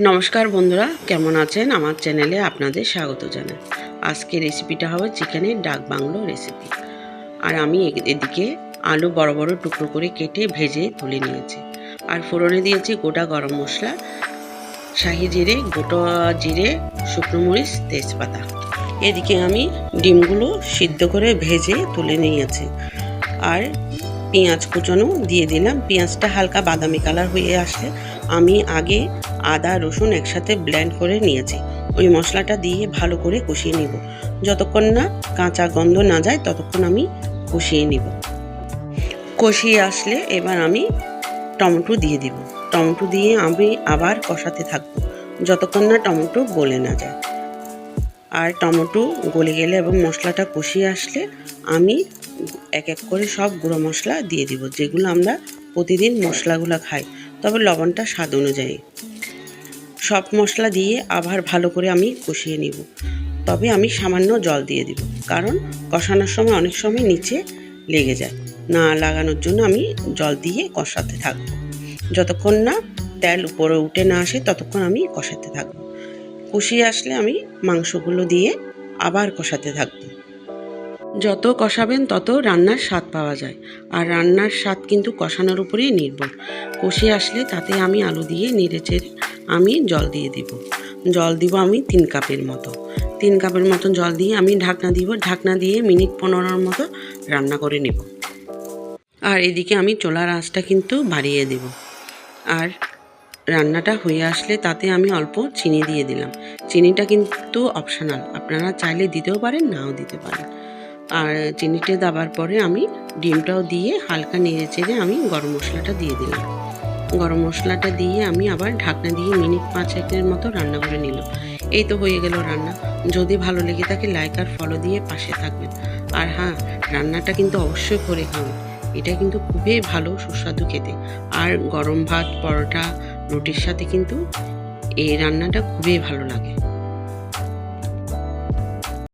নমস্কার বন্ধুরা, কেমন আছেন? আমার চ্যানেলে আপনাদের স্বাগত জানাই। আজকে রেসিপিটা হবে চিকেনের ডাক বাংলো রেসিপি। আর আমি এদিকে আলু বড় বড় টুকরো করে কেটে ভেজে তুলে নিয়েছি। আর ফোড়নে দিয়েছি গোটা গরম মশলা, শাহি জিরে, গোটা জিরে, শুকনো মরিচ, তেজপাতা। এদিকে আমি ডিমগুলো সিদ্ধ করে ভেজে তুলে নিয়েছি। আর পেঁয়াজ কুচানো দিয়ে দিলাম। পেঁয়াজটা হালকা বাদামি কালার হয়ে আসলে আমি আগে আদা রসুন একসাথে ব্লেন্ড করে নিয়েছি। ওই মশলাটা দিয়ে ভালো করে কষিয়ে নিব। যতক্ষণ না কাঁচা গন্ধ না যায় ততক্ষণ আমি কষিয়ে নিব। কষিয়ে আসলে এবার আমি টমেটো দিয়ে দিব। টমেটো দিয়ে আমি আবার কষাতে থাকব যতক্ষণ না টমেটো গলে না যায়। আর টমেটো গলে গেলে এবং মশলাটা কষিয়ে আসলে আমি এক এক করে সব গুঁড়ো মশলা দিয়ে দিব, যেগুলো আমরা প্রতিদিন মশলাগুলো খাই, তবে লবণটা স্বাদ অনুযায়ী। সব মশলা দিয়ে আবার ভালো করে আমি কষিয়ে নিব। তবে আমি সামান্য জল দিয়ে দিব, কারণ কষানোর সময় অনেক সময় নিচে লেগে যায়। না লাগানোর জন্য আমি জল দিয়ে কষাতে থাকব। যতক্ষণ না তেল উপরে উঠে না আসে ততক্ষণ আমি কষাতে থাকব। কষিয়ে আসলে আমি মাংসগুলো দিয়ে আবার কষাতে থাকব। যত কষাবেন তত রান্নার স্বাদ পাওয়া যায়। আর রান্নার স্বাদ কিন্তু কষানোর উপরেই নির্ভর। কষিয়ে আসলে তাতে আমি আলু দিয়ে নেড়ে চেড়ে আমি জল দিয়ে দিব। জল দিব আমি 3 কাপের মতো। 3 কাপের মতো জল দিয়ে আমি ঢাকনা দিব। ঢাকনা দিয়ে মিনিট 15 মতো রান্না করে নেব। আর এদিকে আমি চুলার আঁচটা কিন্তু বাড়িয়ে দেব। আর রান্নাটা হয়ে আসলে তাতে আমি অল্প চিনি দিয়ে দিলাম। চিনিটা কিন্তু অপশনাল, আপনারা চাইলে দিতেও পারেন, নাও দিতে পারেন। আর চিনিটা দেওয়ার পরে আমি ডিমটাও দিয়ে হালকা নেড়ে চেড়ে আমি গরম মশলাটা দিয়ে দিলাম। গরম মশলাটা দিয়ে আমি আবার ঢাকনা দিয়ে মিনিট 5-1 মতো রান্না করে নিলাম। এই তো হয়ে গেল রান্না। যদি ভালো লেগে থাকে লাইক আর ফলো দিয়ে পাশে থাকবেন। আর হ্যাঁ, রান্নাটা কিন্তু অবশ্যই করে খাবেন। এটা কিন্তু খুবই ভালো, সুস্বাদু খেতে। আর গরম ভাত, পরোটা, রুটির সাথে কিন্তু এই রান্নাটা খুবই ভালো লাগে।